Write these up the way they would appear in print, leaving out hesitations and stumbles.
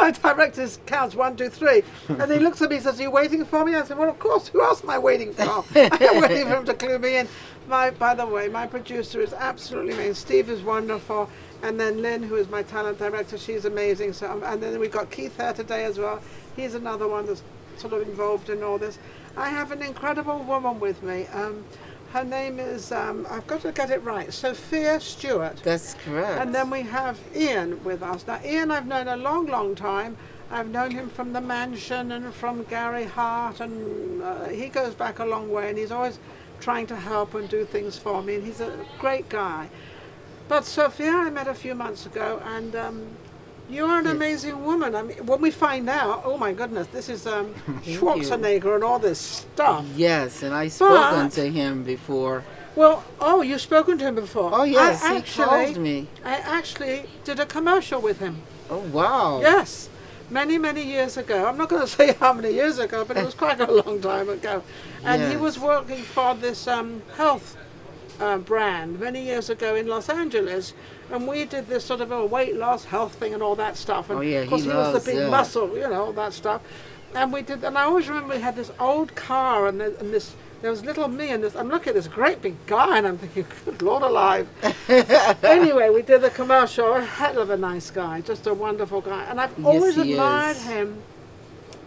my director counts 1, 2, 3, and he looks at me and says, "Are you waiting for me?" I said, "Well, of course. Who else am I waiting for? I'm waiting for him to clue me in." By the way, my producer is absolutely amazing. Steve is wonderful, and then Lynn, who is my talent director, she's amazing. So, and then we've got Keith here today as well. He's another one that's sort of involved in all this. I have an incredible woman with me. Her name is, I've got to get it right, Sophia Stewart. That's correct. And then we have Ian with us. Now, Ian I've known a long, long time. I've known him from The Mansion and from Gary Hart, and he goes back a long way, and he's always trying to help and do things for me, and he's a great guy. But Sophia I met a few months ago, and you're an amazing woman. I mean, when we find out, oh my goodness, this is Schwarzenegger and all this stuff. Yes, and I've spoken to him before. Well, oh, you've spoken to him before? Oh yes, he called me. I actually did a commercial with him. Oh wow. Yes, many, many years ago. I'm not going to say how many years ago, but it was quite a long time ago. And he was working for this health brand many years ago in Los Angeles, and we did this sort of a weight loss health thing and all that stuff. And oh yeah, of course he was the big muscle, you know, all that stuff. And we did, and I always remember we had this old car, and there was little me, and I'm looking at this great big guy, and I'm thinking, good Lord alive. Anyway, we did the commercial. A hell of a nice guy, just a wonderful guy, and I've always admired him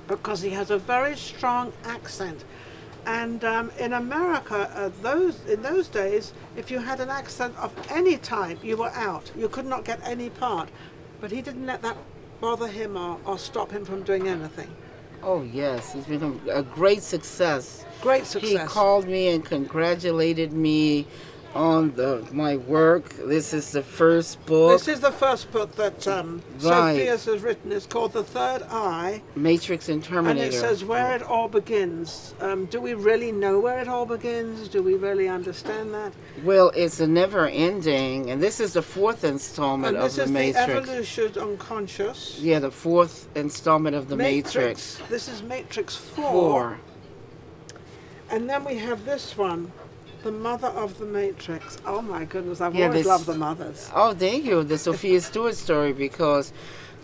because he has a very strong accent. And in America, in those days, if you had an accent of any type, you were out. You could not get any part. But he didn't let that bother him or stop him from doing anything. Oh yes, he's been a great success. Great success. He called me and congratulated me on my work. This is the first book. This is the first book that Sophia has written. It's called The Third Eye. Matrix and Terminator. And it says where it all begins. Do we really know where it all begins? Do we really understand that? Well, it's a never ending, and this is the 4th installment of the Matrix. This is the Evolution Unconscious. Yeah, the 4th installment of the Matrix. This is Matrix 4. And then we have this one. The Mother of the Matrix. Oh my goodness, I've always loved the mothers. Oh, thank you. The Sophia Stewart story, because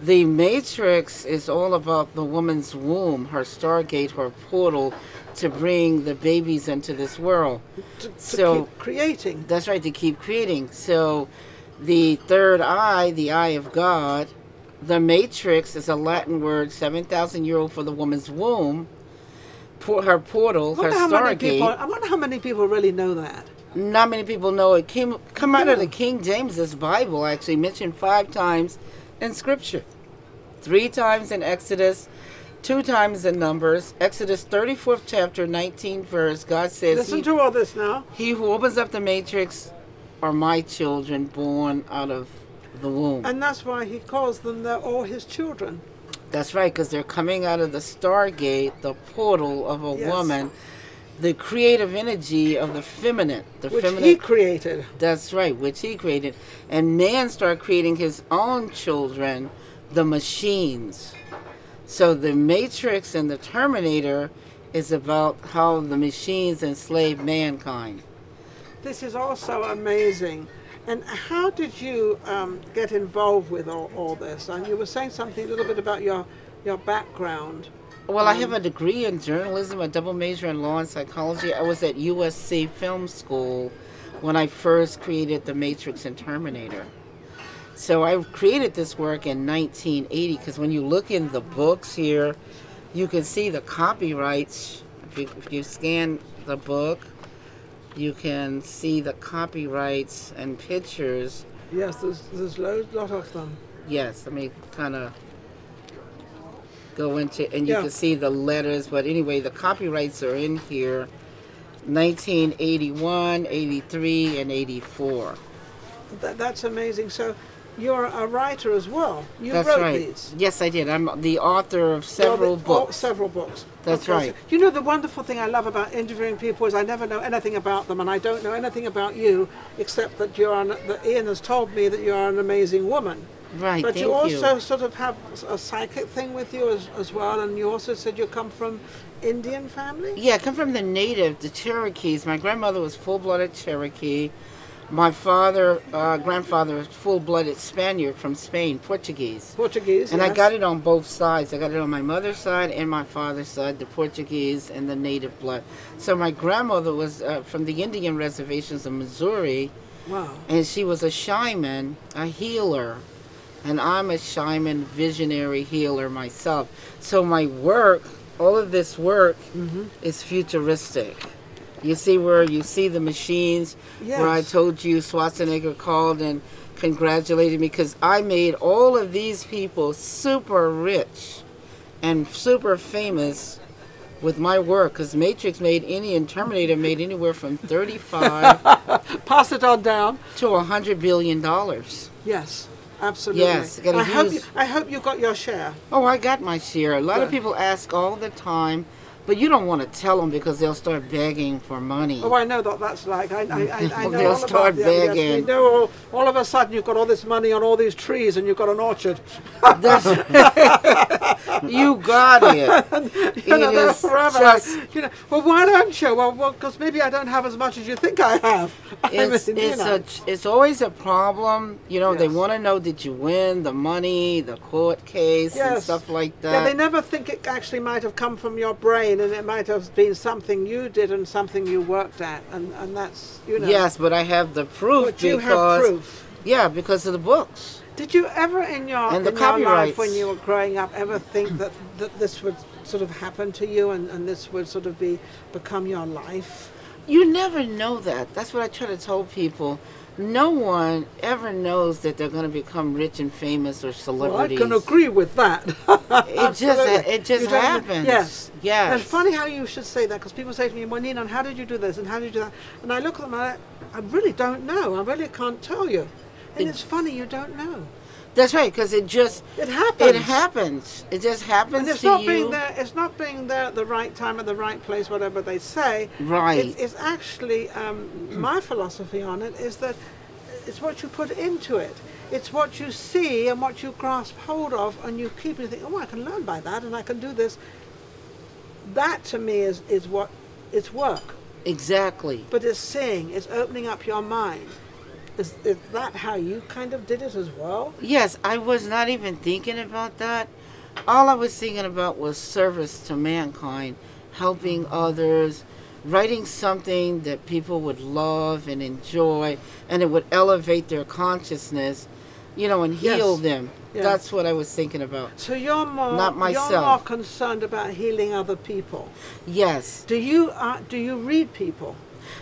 the Matrix is all about the woman's womb, her stargate, her portal to bring the babies into this world. To keep creating. That's right, to keep creating. So the third eye, the eye of God, the Matrix is a Latin word, 7,000 year old for the woman's womb. Her portal, her stargate. I wonder how many people really know that. Not many people know it. Come out of the King James's Bible, actually mentioned 5 times in Scripture. 3 times in Exodus, 2 times in Numbers. Exodus 34th chapter, 19th verse. God says, listen to all this now. He who opens up the matrix are my children born out of the womb. And that's why he calls them, they're all his children. That's right, because they're coming out of the stargate, the portal of a woman, the creative energy of the feminine. Which he created. That's right, which he created. And man started creating his own children, the machines. So the Matrix and the Terminator is about how the machines enslave mankind. This is also amazing. And how did you get involved with all this? And you were saying something a little bit about your background. Well, I have a degree in journalism, a double major in law and psychology. I was at USC Film School when I first created The Matrix and Terminator. So I created this work in 1980, because when you look in the books here, you can see the copyrights. If you scan the book, you can see the copyrights and pictures. Yes, there's lot of them. Yes, let me kind of go into, and you can see the letters. But anyway, the copyrights are in here, 1981, 83, and 84. That's amazing. So you're a writer as well. You wrote these. Yes, I did. I'm the author of several books. Several books. That's right. So, you know, the wonderful thing I love about interviewing people is I never know anything about them, and I don't know anything about you, except that Ian has told me that you're an amazing woman. Right, but you also sort of have a psychic thing with you as well, and you also said you come from Indian family? Yeah, I come from the Cherokees. My grandmother was full-blooded Cherokee. My grandfather was full-blooded Spaniard from Spain, Portuguese. Portuguese, And yes. I got it on both sides. I got it on my mother's side and my father's side, the Portuguese and the native blood. So my grandmother was from the Indian reservations of Missouri. Wow. And she was a shaman, a healer. And I'm a shaman, visionary healer myself. So my work, all of this work, is futuristic. You see the machines, Yes. where I told you Schwarzenegger called and congratulated me because I made all of these people super rich and super famous with my work. Because Matrix made and Terminator made anywhere from 35 Pass it on down. to $100 billion. Yes, absolutely. Yes, I hope you got your share. Oh, I got my share. A lot of Good. people ask all the time, but you don't want to tell them because they'll start begging for money. Oh, I know what that's like. I know They'll all start about it. Yes, begging. we know all of a sudden you've got all this money on all these trees and you've got an orchard. That's you got it. You know, It they're is forever. just, Well, why don't you? Well, because maybe I don't have as much as you think I have. it's always a problem. You know, they Yes. want to know, did you win the money, the court case, and Yes. stuff like Yeah, that. they never think it actually might have come from your brain, and it might have been something you did and something you worked at, and that's, you know. Yes, but I have the proof But you because have proof. yeah, because of the books. Did you ever in your, And the in your life copyrights. when you were growing up ever think that this would sort of happen to you and this would sort of become your life? You never know that. That's what I try to tell people. No one ever knows that they're going to become rich and famous or Well, I celebrities. can agree with that. It just You don't- happens. Yes. Yes. And it's funny how you should say that, because people say to me, well, Ninon, how did you do this and how did you do that? And I look at them and I really don't know. I really can't tell you. And it's funny you don't know. That's right, because it happens. It happens. It just happens And it's to not you. being there. It's not being there at the right time, at the right place, whatever they say. Right. It's actually my philosophy on it is that it's what you put into it. It's what you see and what you grasp hold of, and you keep and you think, oh, I can learn by that, and I can do this. That to me is what it's work. Exactly. But it's seeing. It's opening up your mind. Is that how you kind of did it as well? Yes, I was not even thinking about that. All I was thinking about was service to mankind, helping others, writing something that people would love and enjoy, and it would elevate their consciousness, you know, and heal Yes. them. Yes. That's what I was thinking about. So you're more Not myself. You're more concerned about healing other people. Yes. Do you read people?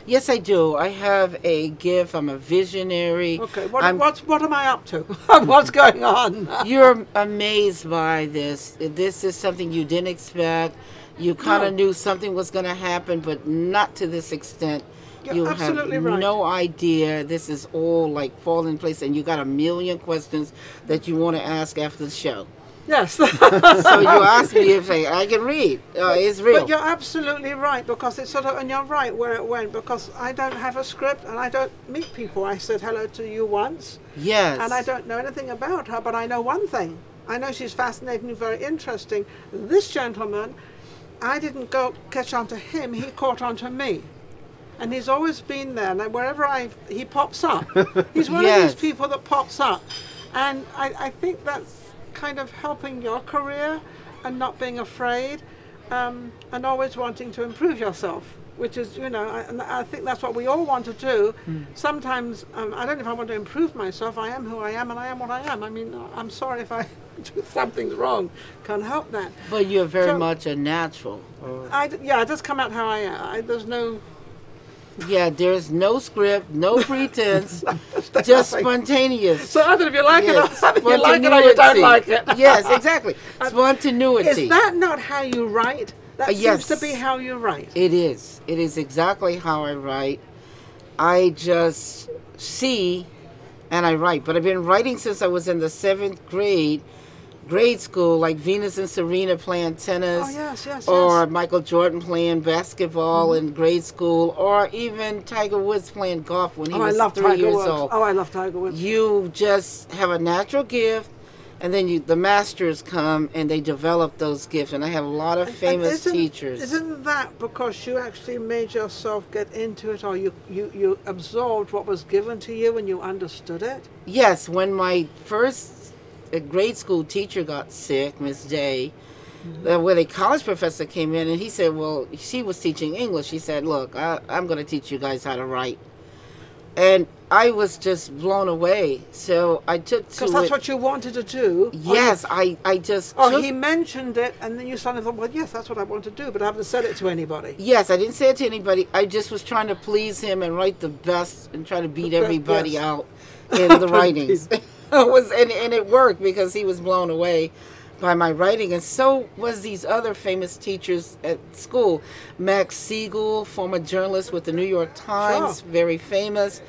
Yes, I do. I have a gift. I'm a visionary. Okay. What am I up to? What's going on? You're amazed by this. This is something you didn't expect. You kind of knew something was going to happen, but not to this extent. You're You absolutely have right. no idea. This is all like falling in place, and you got a million questions that you want to ask after the show. Yes. So you asked me if I can read. It's real. But you're absolutely right, because it's sort of, and you're right where it went, because I don't have a script and I don't meet people. I said hello to you once, Yes. and I don't know anything about her, but I know one thing. I know she's fascinating and very interesting. This gentleman, I didn't go catch on to him, he caught on to me. And he's always been there, and wherever he pops up. He's one of Yes. these people that pops up. And I think that's kind of helping your career and not being afraid, and always wanting to improve yourself, which is, you know, and I think that's what we all want to do. Sometimes, I don't know if I want to improve myself. I am who I am, and I am what I am. I mean, I'm sorry if I do something wrong. Can't help that. But you're very So- much a natural. I just come out how I am. There's no... Yeah, there's no script, no pretense, just spontaneous. So either if you like Yes, it, or either you like it or you don't spontaneity. like it. Yes, exactly. Spontaneity. Is that not how you write? That Yes. seems to be how you write. It is. It is exactly how I write. I just see and I write. But I've been writing since I was in the 7th grade school, like Venus and Serena playing tennis. Oh, yes. Or Michael Jordan playing basketball in grade school, or even Tiger Woods playing golf when he I was love 3 Tiger years Woods. old. Oh, I love Tiger Woods. You just have a natural gift, And then the masters come and they develop those gifts. And I have a lot of famous teachers. Isn't that because you actually made yourself get into it, or you absorbed what was given to you and you understood it? Yes, when my first grade school teacher got sick, Miss Day, when a college professor came in and he said, well, she was teaching English. He said, look, I'm going to teach you guys how to write. And I was just blown away. So I took to it. Because that's what you wanted to do. Yes, I just he mentioned it, and then you suddenly thought, well, yes, that's what I want to do, but I haven't said it to anybody. Yes, I didn't say it to anybody. I just was trying to please him and write the best and try to beat everybody out in the writings. And it worked because he was blown away by my writing, and so was these other famous teachers at school. Max Siegel, former journalist with the New York Times, very famous.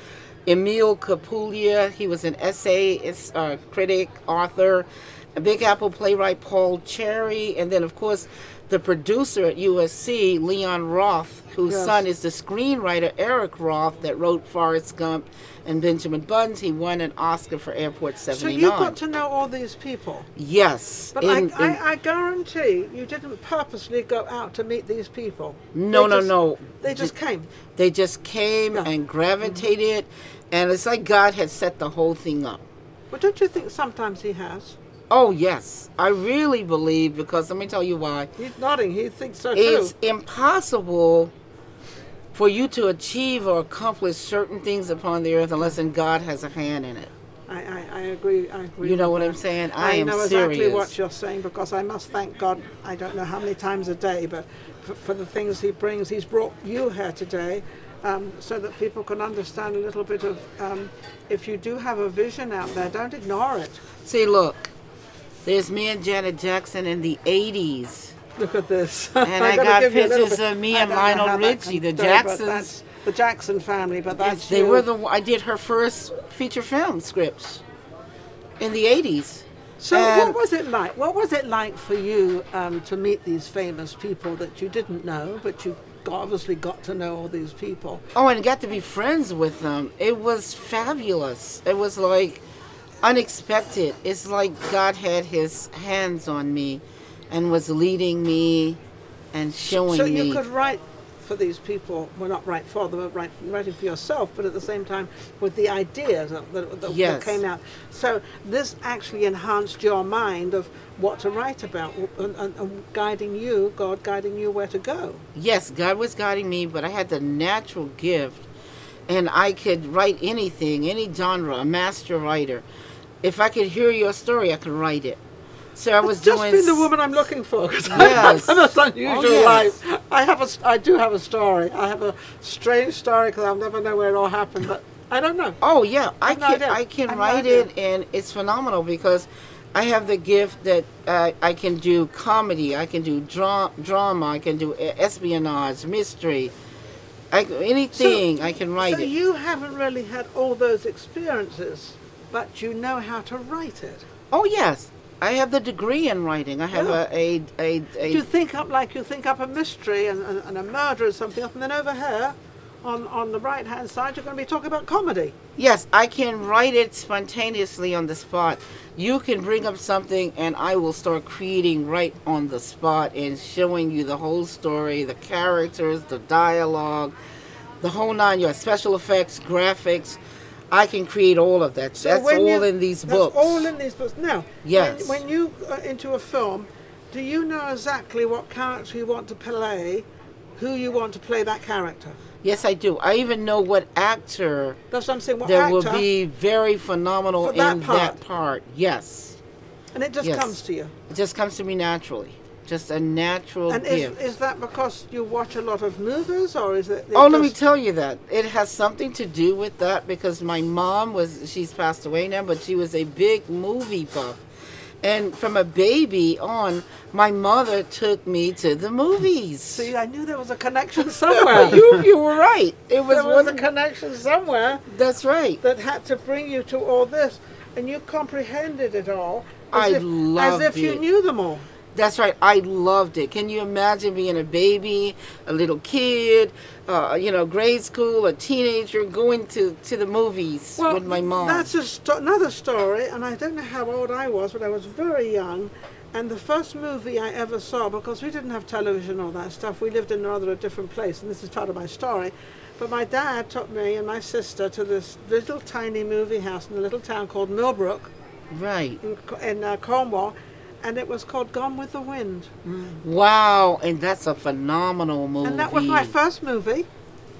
Emile Capulia, he was an essayist, critic, author. A Big Apple playwright Paul Cherry, and then of course the producer at USC, Leon Roth, whose son is the screenwriter Eric Roth that wrote Forrest Gump and Benjamin Buttons. He won an Oscar for Airport 79. So you got to know all these people? Yes. But I guarantee you didn't purposely go out to meet these people. No. They just came. They just came and gravitated, and it's like God had set the whole thing up. But don't you think sometimes he has? Oh, yes. I really believe, because let me tell you why. He's nodding. He thinks so, too. It's impossible for you to achieve or accomplish certain things upon the earth unless God has a hand in it. I agree. I agree. You know what I'm saying? I am know serious. Exactly what you're saying, because I must thank God, I don't know how many times a day, but for the things he brings. He's brought you here today so that people can understand a little bit of, if you do have a vision out there, don't ignore it. See, look. There's me and Janet Jackson in the 80s. Look at this. And I got pictures of me and Lionel Richie, the Jacksons. That's the Jackson family, but that's they were I did her first feature film scripts in the 80s. So what was it like? What was it like for you to meet these famous people that you didn't know, but you obviously got to know all these people? Oh, and got to be friends with them. It was fabulous. It was like unexpected. It's like God had his hands on me and was leading me and showing me. So you could write for these people, well, not write for them, but writing for yourself, but at the same time with the ideas that came out. So this actually enhanced your mind of what to write about and guiding you, God guiding you where to go. Yes, God was guiding me, but I had the natural gift, and I could write anything, any genre, a master writer. If I could hear your story, I could write it. So I was just been the woman I'm looking for, because I have this unusual life. I do have a story. I have a strange story because I'll never know where it all happened, but I don't know. Oh yeah, I can write it, and it's phenomenal because I have the gift that I can do comedy, I can do drama, I can do espionage, mystery. Anything I can write it. So you haven't really had all those experiences, but you know how to write it. Oh yes, I have the degree in writing. I have You think up a mystery and a murder or something up, and then over here, on the right hand side, you're going to be talking about comedy. Yes, I can write it spontaneously on the spot. You can bring up something, and I will start creating right on the spot and showing you the whole story, the characters, the dialogue, the whole nine yards, special effects, graphics. I can create all of that. So that's all in these books. That's all in these books. Now, yes. When you are into a film, do you know exactly what character you want to play, who you want to play that character? Yes, I do. I even know what actor that's what I'm saying, what that actor will be very phenomenal in that part. Yes. And it just comes to you? It just comes to me naturally. Just a natural gift. And is that because you watch a lot of movies, or is it? Oh, let me tell you that. It has something to do with that because my mom she's passed away now, but she was a big movie buff. And from a baby on, my mother took me to the movies. See, I knew there was a connection somewhere. You were right. There was a connection somewhere. That's right. That had to bring you to all this, and you comprehended it all. As if you knew them all. That's right. I loved it. Can you imagine being a baby, a little kid, grade school, a teenager, going to the movies with my mom? That's another story, and I don't know how old I was, but I was very young. And the first movie I ever saw, because we didn't have television and all that stuff, we lived in rather a different place, and this is part of my story. But my dad took me and my sister to this little tiny movie house in a little town called Millbrook, right, in Cornwall. And it was called Gone with the Wind. Wow, and that's a phenomenal movie. And that was my first movie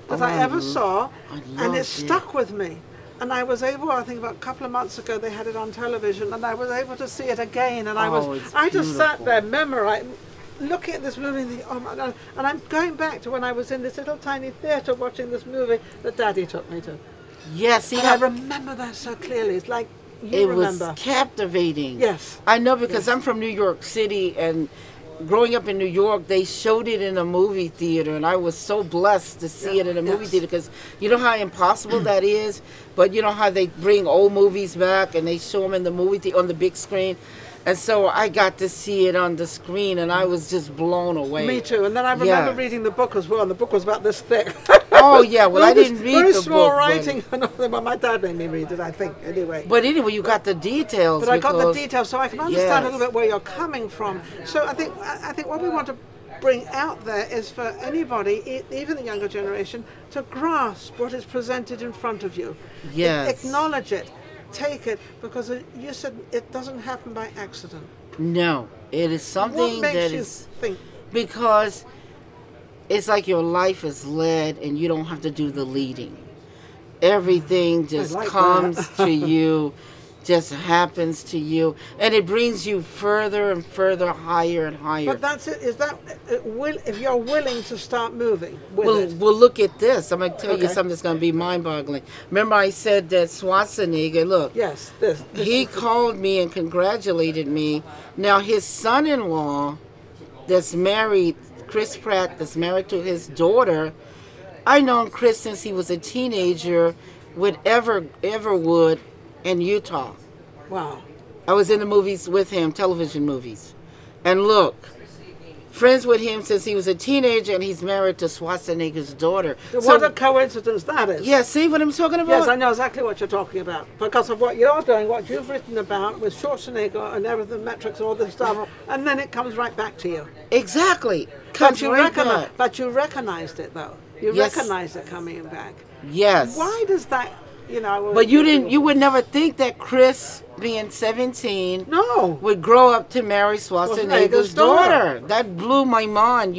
that I ever saw, and it stuck with me. And I was able, I think about a couple of months ago, they had it on television, and I was able to see it again. And I just sat there memorizing, looking at this movie, and thinking, oh my God. And I'm going back to when I was in this little tiny theatre watching this movie that Daddy took me to. Yes, I remember that so clearly. It's like, it was captivating. Yes. I know, because I'm from New York City, and growing up in New York, they showed it in a movie theater, and I was so blessed to see it in a movie theater, because you know how impossible that is, but you know how they bring old movies back and they show them in the movie theater on the big screen. And so I got to see it on the screen, and I was just blown away. Me too. And then I remember reading the book as well, and the book was about this thick. Oh, yeah. Well, I didn't read the book. Very small writing. Well, my dad made me read it, I think, anyway. But anyway, you got the details. But I got the details, so I can understand a little bit where you're coming from. So I think what we want to bring out there is for anybody, even the younger generation, to grasp what is presented in front of you. Yes. Acknowledge it. Take it, because you said it doesn't happen by accident. No, it is something that is you think? Because it's like your life is led, and you don't have to do the leading. Everything just comes to you, just happens to you, and it brings you further and further, higher and higher. But that's it. Is that if you're willing to start moving with it? Well, look at this. I'm going to tell you something that's going to be mind-boggling. Remember, I said that Schwarzenegger. Look, yes, he called me and congratulated me. Now his son-in-law, that's married, Chris Pratt, that's married to his daughter. I known Chris since he was a teenager with Everwood in Utah. Wow. I was in the movies with him, television movies. And look, friends with him since he was a teenager, and he's married to Schwarzenegger's daughter. What a coincidence that is. Yeah, see what I'm talking about? Yes, I know exactly what you're talking about. Because of what you're doing, what you've written about with Schwarzenegger and everything, metrics, all this stuff, and then it comes right back to you. Exactly. But you recognized it, though. You recognized it coming back. Yes. Why does that... But you would never think that Chris, being 17, would grow up to marry Schwarzenegger's daughter. That blew my mind,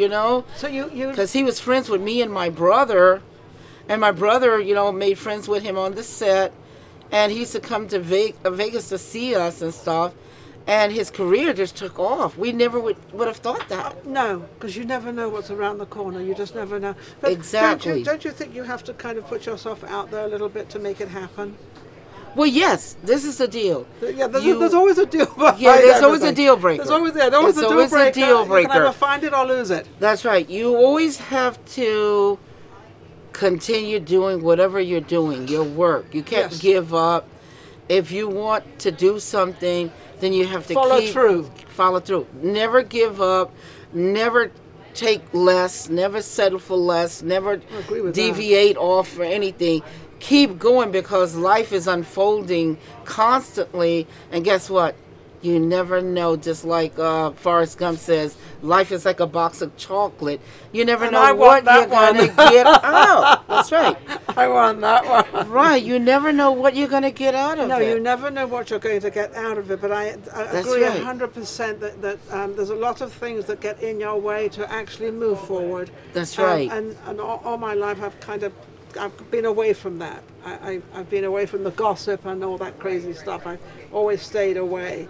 So because he was friends with me and my brother, and my brother, made friends with him on the set, and he used to come to Vegas to see us and stuff. And his career just took off. We never would have thought that. No, because you never know what's around the corner. You just never know. But exactly. Don't you think you have to kind of put yourself out there a little bit to make it happen? Well, yes. This is the deal. Yeah, there's always a deal. Yeah, there's always a deal breaker. There's always a deal breaker. You can either find it or lose it. That's right. You always have to continue doing whatever you're doing, your work. You can't give up. If you want to do something, then you have to follow through. Never give up. Never take less. Never settle for less. Never deviate off for anything. Keep going, because life is unfolding constantly. And guess what? You never know. Just like Forrest Gump says, life is like a box of chocolate. You never know what you're going to get out. That's right. I want that one. Right. You never know what you're going to get out of it. No, you never know what you're going to get out of it. But I agree 100% that there's a lot of things that get in your way to actually move forward. That's right. And all my life I've been away from that. I've been away from the gossip and all that crazy stuff. I've always stayed away.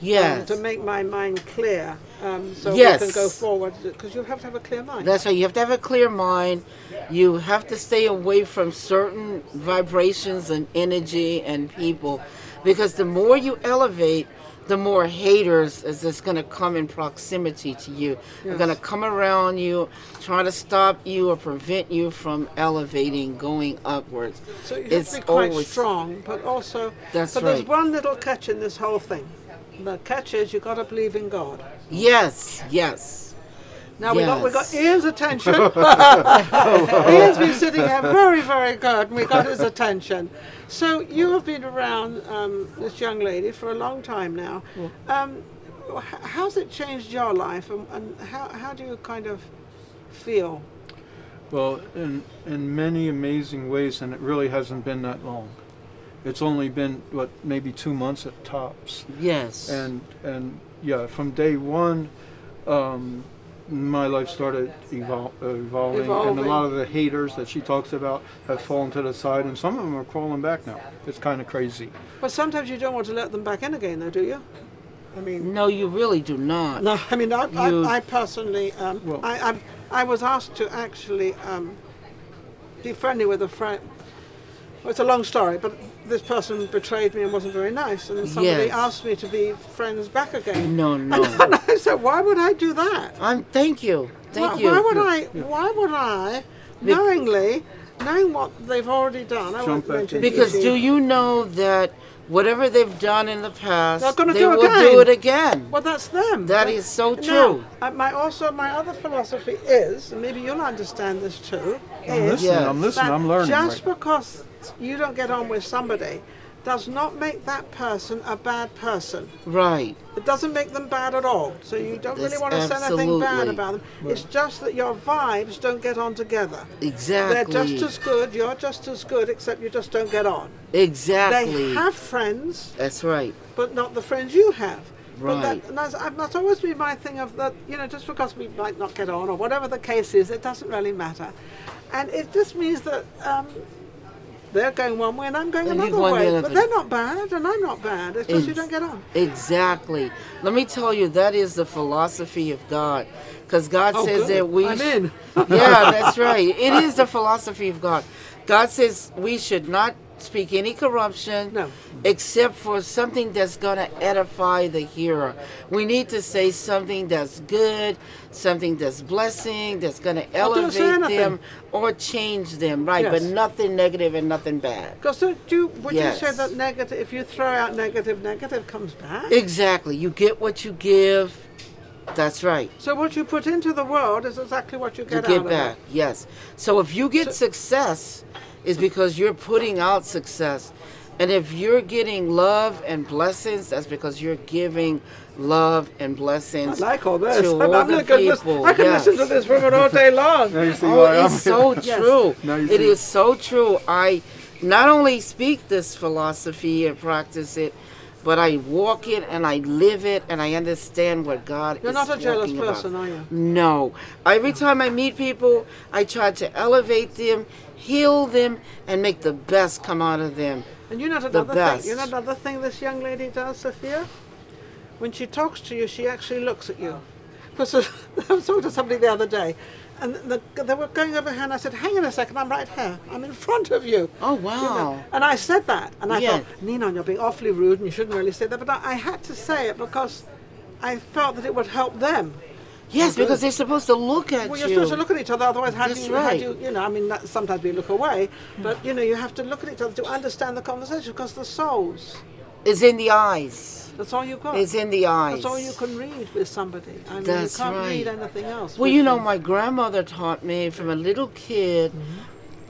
Yes. To make my mind clear, so we can go forward, because you have to have a clear mind. That's right. You have to have a clear mind. You have to stay away from certain vibrations and energy and people, because the more you elevate, the more haters is just going to come in proximity to you. They're going to come around you, trying to stop you or prevent you from elevating, going upwards. So you have to be quite strong, but also... That's right. But there's one little catch in this whole thing. the catch is you got to believe in God. Yes, yes. Now Yes. we got Ian's attention. Ian's been sitting here very, very good, and we got his attention. So you have been around this young lady for a long time now. How's it changed your life, and how do you kind of feel? Well, in many amazing ways, and it really hasn't been that long. It's only been, what, maybe 2 months at tops. Yes. And yeah, from day one, my life started evolving, and a lot of the haters that she talks about have fallen to the side, and some of them are crawling back now. It's kind of crazy. But sometimes you don't want to let them back in again, though, do you? I mean, No, you really do not. no. I mean, I personally, I was asked to actually be friendly with a friend. Well, it's a long story, but this person betrayed me and wasn't very nice, and somebody Yes. asked me to be friends back again. No, no. And I said, why would I do that? Thank you. Thank you. Why would I, knowing what they've already done, I won't back mention in. Because you. do you know that whatever they've done in the past, They're gonna they do will again. do it again. Well, that's them. That But is so now, true. my other philosophy is, and maybe you'll understand this too, I'm is listening, Yes. I'm listening, that I'm learning. just Right. because you don't get on with somebody does not make that person a bad person. Right. It doesn't make them bad at all. So you don't really That's want to say anything bad absolutely. about them. It's just that your vibes don't get on together. Exactly. They're just as good, you're just as good, except you just don't get on. Exactly. They have friends, That's right. but not the friends you have. Right. But that's always been my thing of that, just because we might not get on or whatever the case is, it doesn't really matter. And it just means that they're going one way and I'm going And you're another going the way. other But way. they're not bad and I'm not bad. It's just you don't get on. Exactly. Let me tell you, that is the philosophy of God. Because God Oh, says good. that we... I'm in. Yeah, that's right. It is the philosophy of God. God says we should not speak any corruption, No. except for something that's going to edify the hearer. We need to say something that's good, something that's blessing, that's going to don't say elevate anything. them or change them, right? Yes. But nothing negative and nothing bad. Because would Yes. you say that negative, if you throw out negative comes back? Exactly. You get what you give. That's right. So what you put into the world is exactly what you You get get out back. of it. Yes. So if you get success, it's because you're putting out success. And if you're getting love and blessings, that's because you're giving love and I blessings like all this. to I'm other looking people. I can Yes. listen to this woman all day long. Now you see Oh, why I'm it's so here. true. Now you It see. is so true. I not only speak this philosophy and practice it, but I walk it and I live it and I understand what God You're is not a jealous talking about. person, are you? No. Every time I meet people, I try to elevate them, heal them, and make the best come out of them. And you know The another best. thing. You know another thing this young lady does, Sophia? When she talks to you, she actually looks at you. Because I was talking to somebody the other day, and they were going over here, and I said, "Hang on a second, I'm right here. I'm in front of you." Oh, You know, wow. and I said that, and I Yeah. thought, Ninon, you're being awfully rude, and you shouldn't really say that. But I had to say it because I felt that it would help them. Yes, because they're supposed to look at Well, you. you're supposed to look at each other, otherwise how do That's you, right. I mean, sometimes we look away, but, you have to look at each other to understand the conversation, because the souls, It's in the eyes. that's all you've got. It's in the eyes. That's all you can read with somebody. I mean, That's you can't right. read anything else. Well, with you know, them. my grandmother taught me from a little kid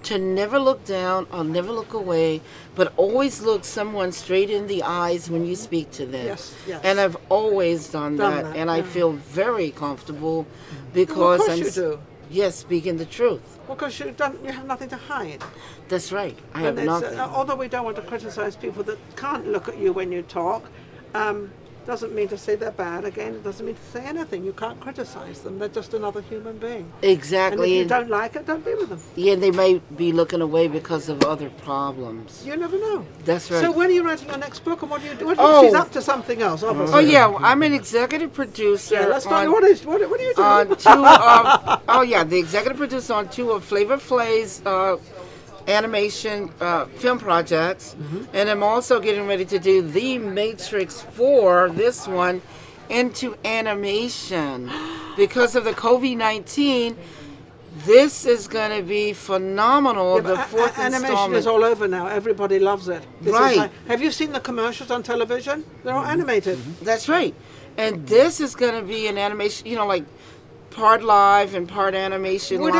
to never look down or never look away, but always look someone straight in the eyes when you speak to them. Yes, yes. And I've always done that, and I yeah. feel very comfortable Well, because of course you do. Yes, speaking the truth. Because you have nothing to hide. That's right. I have And it's, nothing. although we don't want to criticize people that can't look at you when you talk, doesn't mean to say they're bad. Again, it doesn't mean to say anything. You can't criticize them. They're just another human being. And if Exactly. you don't like it, don't be with them. Yeah, they may be looking away because of other problems. You never know. That's right. So when are you writing your next book, and what do you do? Oh. She's up to something else, obviously. Oh yeah, I'm an executive producer. Yeah, let's on- talk. What are you doing? on two of the executive producer on two of Flavor Flay's animation film projects, and I'm also getting ready to do The Matrix 4, this one, into animation. Because of the COVID-19, This is going to be phenomenal. Yeah, the fourth animation installment is all over now. Everybody loves it. This is Right. have you seen the commercials on television? They're all animated. That's right. And this is going to be an animation, like part live and part animation live.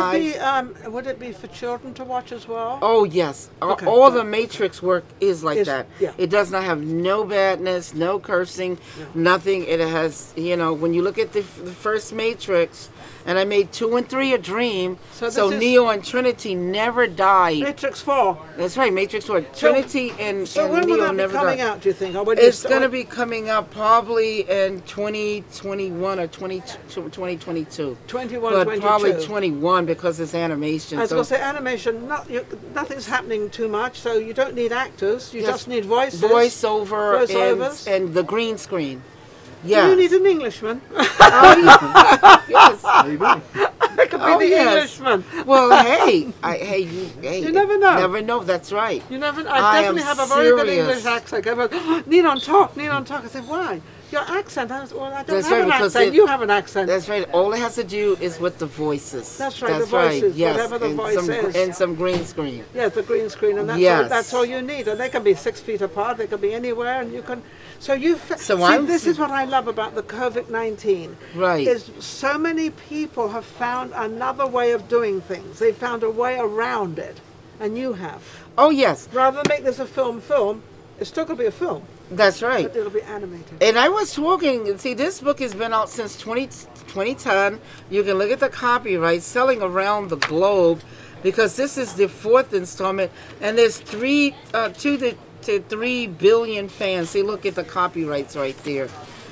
Would it be for children to watch as well? Oh, yes. Okay, All good. the Matrix work is like that. Yeah. It does not have no badness, no cursing, nothing. It has, when you look at the first Matrix, and I made 2 and 3 a dream, So so this is- Neo and Trinity never died. Matrix 4. That's right, Matrix 4. Trinity and So when will Neo that be never coming died. out, do you think? Or when It's going to be coming out probably in 2021 or 2022. 21, But 22. probably 21 because it's animation. I was so going to say animation, nothing's happening too much, so you don't need actors, you Yes. just need voices. voiceover and the green screen. Yeah. You need an Englishman. Yes. Maybe. I could be Oh, the yes. Englishman. Well, hey, You never know. Never know. That's right. You never. I I am definitely have a very good serious. English accent. I go, Ninon, talk. I said, why? Your accent. I said, well, I don't That's have right, an because accent. You have an accent. That's right. All it has to do is with the voices. That's right, the Right. voices, Yes. whatever the and voice some, is. and some green screen. Yes, the green screen, and Yes. that's all you need. And they can be 6 feet apart. They can be anywhere, and you can. So So see, I'm- this is what I love about the COVID-19. Right. Is so many people have found another way of doing things. They've found a way around it, and you have. Oh yes, Rather than make this a film, it's still going to be a film, that's right. but it'll be animated. And I was talking, see, this book has been out since 2010. You can look at the copyright selling around the globe because this is the 4th installment, and there's 2 to 3 billion fans. See, look at the copyrights right there.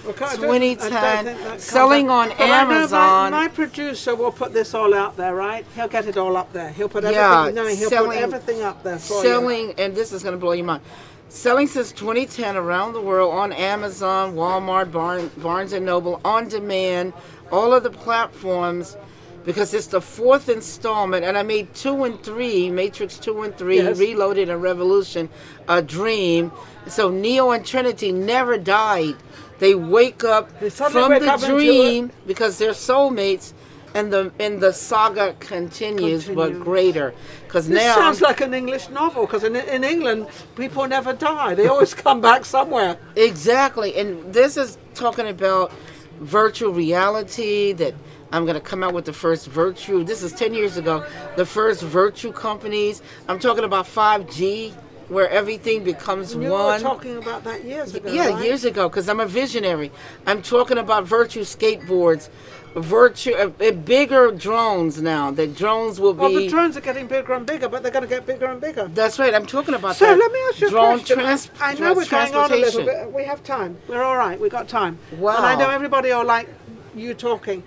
Okay, I don't 2010, think that comes selling up. on But I know Amazon. my producer will put this all out there, right? He'll get it all up there. He'll put Yeah, everything. No, he'll selling- put everything up there for you. Selling, and this is going to blow your mind. Selling since 2010 around the world on Amazon, Walmart, Barnes & Noble, on demand, all of the platforms, because it's the 4th installment, and I made 2 and 3, Matrix 2 and 3, Yes. Reloaded and Revolution, a dream. So Neo and Trinity never died. They wake up They suddenly from wake the up into dream because they're soulmates, and the saga continues. But Continue. greater. Because This now sounds like an English novel, because in England, people never die. They always come back somewhere. exactly, and this is talking about virtual reality. That I'm going to come out with the first virtual. This is 10 years ago. The first virtual companies. I'm talking about 5G, where everything becomes You one. were talking about that years ago, Yeah, right? years ago, because I'm a visionary. I'm talking about virtual skateboards, bigger drones now. That drones will be. Well, the drones are getting bigger and bigger, but they're going to get bigger and bigger. That's right. I'm talking about So that. let me ask you a drone question. I know we're going on a little transportation. bit. We have time. We're all right. We've got time. Wow. And I know everybody will like you talking.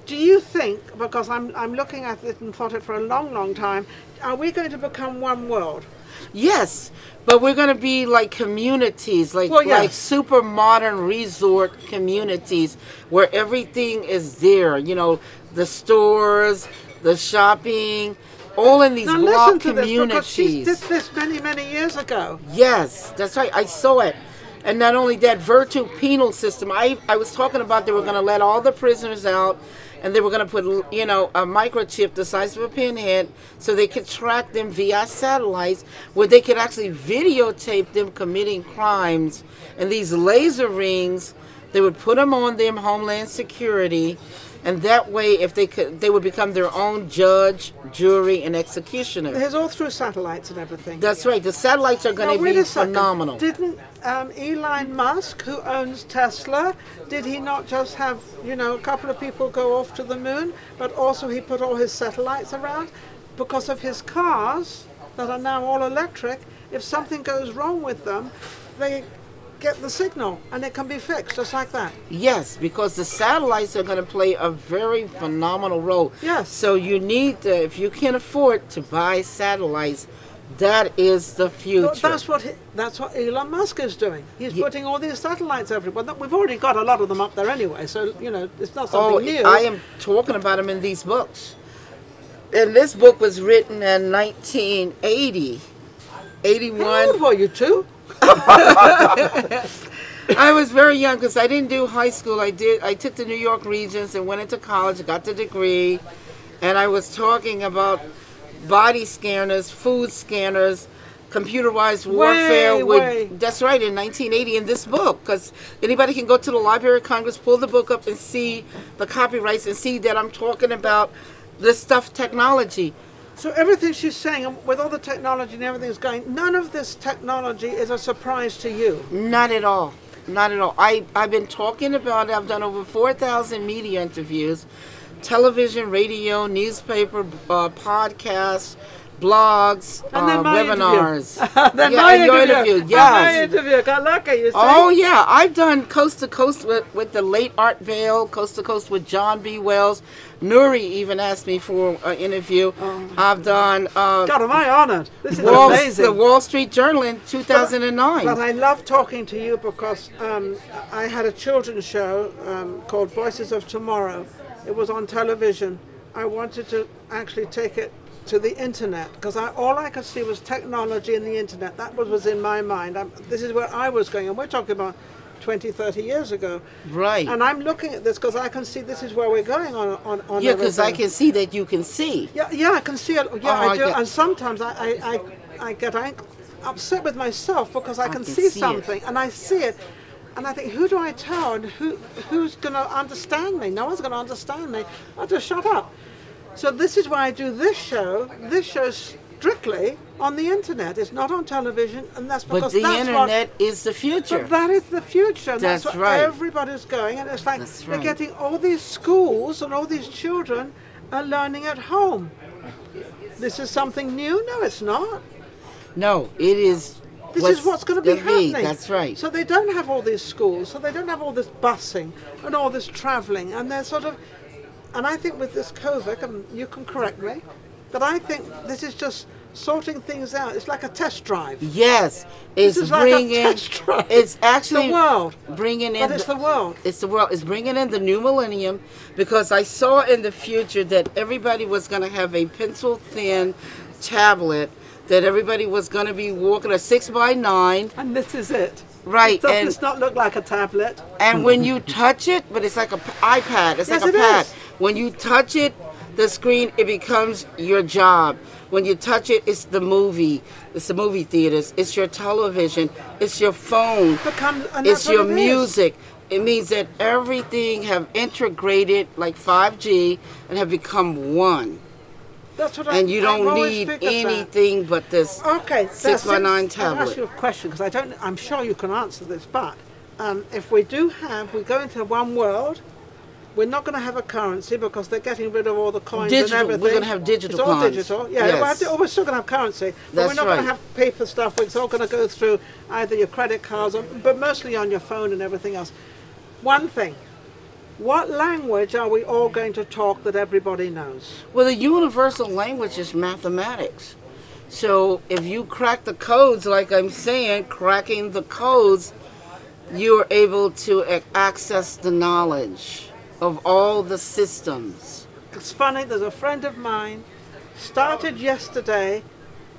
Do you think, because I'm looking at it and thought it for a long, long time, are we going to become one world? Yes, but we're going to be like communities, like Well, yes. like super modern resort communities where everything is there. The stores, the shopping, all in these Now block listen to this, because she communities. did this many, many years ago. Yes, that's right. I saw it. And not only that, virtual penal system. I was talking about they were going to let all the prisoners out, and they were going to put, a microchip the size of a pinhead so they could track them via satellites, where they could actually videotape them committing crimes. And these laser rings, they would put them on them, Homeland Security, and that way, if they would become their own judge, jury, and executioner. It's all through satellites and everything. That's right. The satellites are going Now, to wait be a second. phenomenal. Didn't Elon Musk, who owns Tesla, did he not just have, a couple of people go off to the moon, but also he put all his satellites around? Because of his cars that are now all electric, if something goes wrong with them, they get the signal and it can be fixed just like that. Yes, because the satellites are going to play a very phenomenal role. Yes. So you need to, if you can afford to buy satellites, that is the future. That's what Elon Musk is doing. He's putting all these satellites everywhere. We've already got a lot of them up there anyway, so it's not something new. I am talking about them in these books. And this book was written in 1980, 81. How old were you two? I was very young because I didn't do high school. I took the New York Regents and went into college, got the degree, and I was talking about body scanners, food scanners, computerized warfare. That's right, in 1980 in this book, because anybody can go to the Library of Congress, pull the book up and see the copyrights and see that I'm talking about this stuff, technology. So everything she's saying, with all the technology and everything is going, none of this technology is a surprise to you? Not at all. Not at all. I've been talking about it. I've done over 4,000 media interviews, television, radio, newspaper, podcasts, blogs, webinars. Then my interview. Yes. My interview. Got lucky, you see? Oh, yeah. I've done Coast to Coast with the late Art Vale, Coast to Coast with John B. Wells. Nuri even asked me for an interview. I've done... God, am I honored. This is amazing. The Wall Street Journal in 2009. But I love talking to you because I had a children's show called Voices of Tomorrow. It was on television. I wanted to actually take it to the internet, because all I could see was technology and the internet. That was in my mind. This is where I was going, and we're talking about 20, 30 years ago. Right. And I'm looking at this because I can see this is where we're going on yeah, because I can see that you can see. Yeah, I can see it. Yeah, I do. And sometimes I get upset with myself because I can see something, and I see it. And I think, who do I tell, and who's going to understand me? No one's going to understand me. I'll just shut up. So this is why I do this show. This show's strictly on the internet. It's not on television, and that's because but the internet is the future. But that is the future. And that's what right. Everybody's going, and it's like they're getting all these schools and all these children are learning at home. This is something new? No, it's not. No, it is. This is what's going to be happening. That's right. So they don't have all these schools, so they don't have all this busing and all this travelling, and they're sort of. And I think with this COVID, and you can correct me, but I think this is just sorting things out. It's like a test drive. Yes, it's bringing. Like a test drive. It's actually the world. Bringing in. But it's the world. It's the world. It's bringing in the new millennium, because I saw in the future that everybody was going to have a pencil-thin tablet. That everybody was going to be walking a 6x9. And this is it. Right. Does this not look like a tablet? And when you touch it, but it's like an iPad. It's like a pad. When you touch it, the screen, it becomes your job. When you touch it, it's the movie. It's the movie theaters. It's your television. It's your phone. It's your music. It means that everything have integrated like 5G and have become one. That's what and you don't need anything but this 6x9 tablet. I'll ask you a question, because I'm sure you can answer this, but if we go into one world, we're not going to have a currency because they're getting rid of all the coins and everything. We're going to have digital coins. It's all digital. Yeah, yes. we're still going to have currency, but we're not going to have paper stuff. It's all going to go through either your credit cards, but mostly on your phone and everything else. One thing. What language are we all going to talk that everybody knows? Well, the universal language is mathematics. So if you crack the codes, like I'm saying, cracking the codes, you're able to access the knowledge of all the systems. It's funny, there's a friend of mine, started yesterday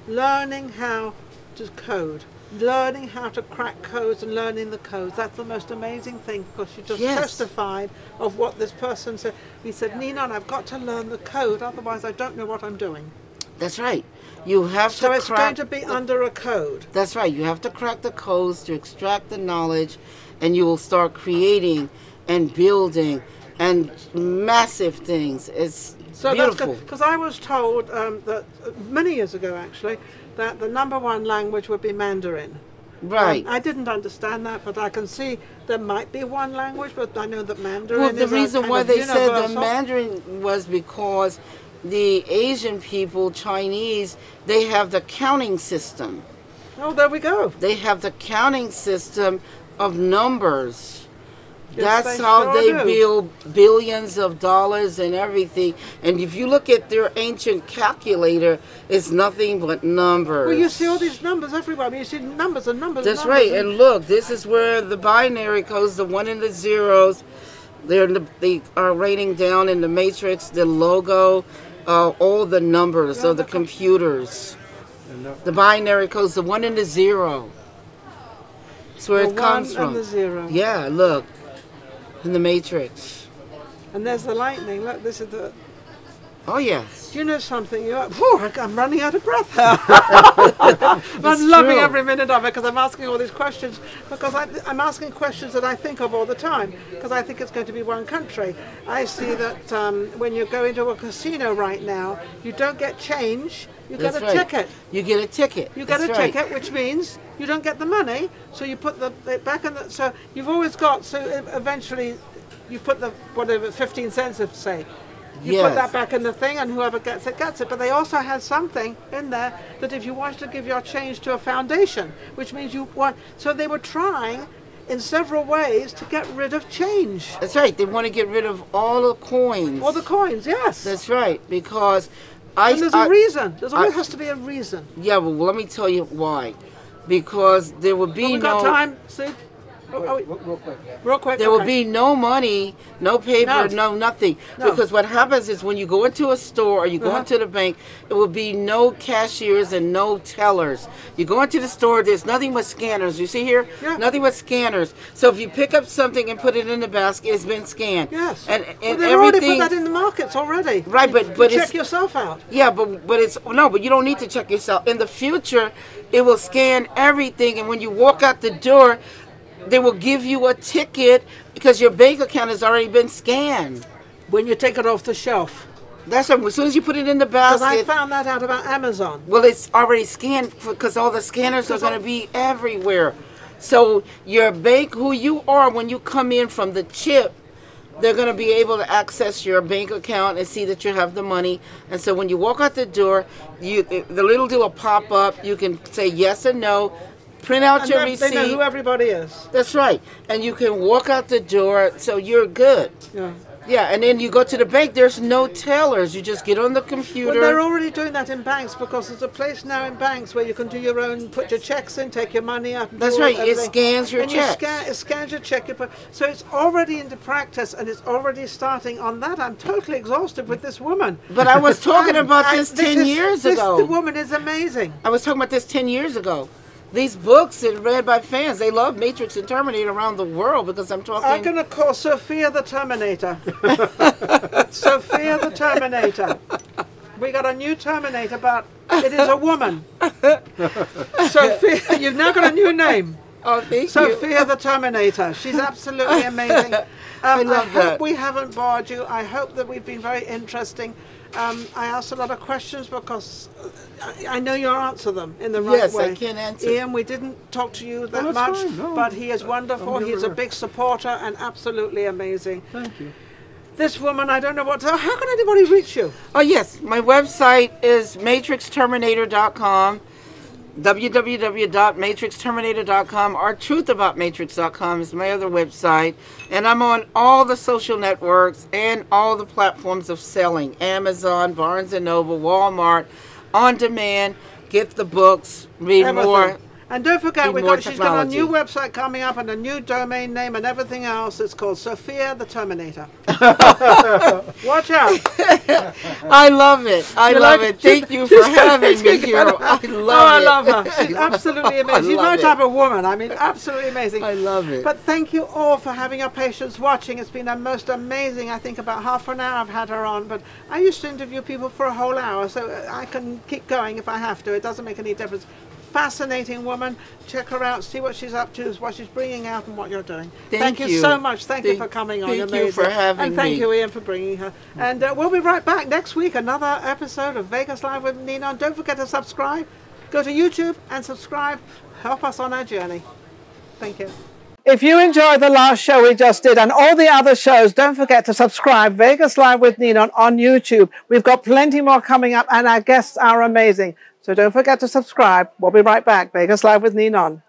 learning how to code. Learning how to crack codes and learning the codes. That's the most amazing thing, because she just testified of what this person said. He said, Ninon, I've got to learn the code, otherwise I don't know what I'm doing. That's right. You have to crack. So it's going to be under a code. That's right. You have to crack the codes to extract the knowledge, and you will start creating and building and massive things. It's beautiful. Because I was told that many years ago, actually, that the #1 language would be Mandarin. Right. I didn't understand that, but I can see there might be one language, but I know that Mandarin is the reason why they said the universal. Mandarin was because the Asian people, Chinese, they have the counting system. Oh, there we go. They have the counting system of numbers. Yes, That's how they do. build billions of dollars and everything. And if you look at their ancient calculator, it's nothing but numbers. Well, you see all these numbers everywhere. I mean, you see numbers and numbers. That's and numbers. right. And look, this is where the binary codes, the 1 and the zeros. They are writing down in the matrix the logo, all the numbers of the computers. The binary codes, the 1 and the 0. That's where it comes from. The 1 and the 0. Yeah, look. In the matrix. And there's the lightning. Look, this is the Oh, yes. Do you know something? I'm running out of breath. I'm loving every minute of it because I'm asking all these questions because I'm asking questions that I think of all the time because I think it's going to be one country. I see that when you go into a casino right now, you don't get change. You get a ticket. You get a ticket. You get a ticket, which means you don't get the money. So you put it back in the. So you've always got. So eventually, you put the whatever 15 cents, say. You put that back in the thing, and whoever gets it, gets it. But they also had something in there that if you wanted to give your change to a foundation, which means you want. So they were trying in several ways to get rid of change. That's right. They want to get rid of all the coins. All the coins, yes. That's right. Because and there's a reason. There always has to be a reason. Yeah, well, let me tell you why. Because there will be we got time, Sue? Real quick. There will be no money, no paper, no nothing. No. Because what happens is when you go into a store or you go into the bank, there will be no cashiers and no tellers. You go into the store, there's nothing but scanners. You see here? Yeah. Nothing but scanners. So if you pick up something and put it in the basket, it's been scanned. Yes. And they've already put that in the markets already. Right, but check yourself out. Yeah, but it's no, but you don't need to check yourself. In the future, it will scan everything, and when you walk out the door, they will give you a ticket because your bank account has already been scanned. When you take it off the shelf. That's right. As soon as you put it in the basket. Because I found that out about Amazon. Well, it's already scanned because all the scanners are going to be everywhere. So your bank, who you are when you come in from the chip, they're going to be able to access your bank account and see that you have the money. And so when you walk out the door, the little deal will pop up. You can say yes or no. Print out your receipt. They know who everybody is. That's right. And you can walk out the door, so you're good. Yeah. Yeah, and then you go to the bank, there's no tellers. You just get on the computer. Well, they're already doing that in banks because there's a place now in banks where you can do your own, put your checks in, take your money out. That's right. It scans your check. It scans your check. So it's already into practice and it's already starting on that. I'm totally exhausted with this woman. But I was talking about this 10 years ago. This woman is amazing. I was talking about this 10 years ago. These books are read by fans. They love Matrix and Terminator around the world because I'm talking... I'm going to call Sophia the Terminator. Sophia the Terminator. We got a new Terminator, but it is a woman. Sophia, you've now got a new name. Oh, thank Sophia you. the Terminator. She's absolutely amazing. I love that. Hope we haven't bored you. I hope that we've been very interesting. I asked a lot of questions because I know you'll answer them in the right way. Yes, I can answer. Ian, we didn't talk to you that much, but he is wonderful. He is a big supporter and absolutely amazing. Thank you. This woman, I don't know what to... How can anybody reach you? Oh, yes. My website is matrixterminator.com. www.matrixterminator.com or truthaboutmatrix.com is my other website, and I'm on all the social networks and all the platforms of selling: Amazon, Barnes & Noble, Walmart, on demand. Get the books, read more. And don't forget, she's got a new website coming up and a new domain name and everything else. It's called Sophia the Terminator. Watch out. I love it. I love it. Thank you for having me here. I love her. She's absolutely amazing. She's my type of woman. I mean, absolutely amazing. I love it. But thank you all for having your patience watching. It's been a most amazing, I think about half an hour I've had her on. But I used to interview people for a whole hour, so I can keep going if I have to. It doesn't make any difference. Fascinating woman. Check her out, see what she's up to, what she's bringing out and what you're doing. Thank you so much. Thank you for coming on. Thank you for having me. And thank you, Ian, for bringing her. And we'll be right back next week, another episode of Vegas Live with Ninon. Don't forget to subscribe. Go to YouTube and subscribe. Help us on our journey. Thank you. If you enjoyed the last show we just did and all the other shows, don't forget to subscribe. Vegas Live with Ninon on YouTube. We've got plenty more coming up and our guests are amazing. So don't forget to subscribe. We'll be right back. Vegas Live with Ninon.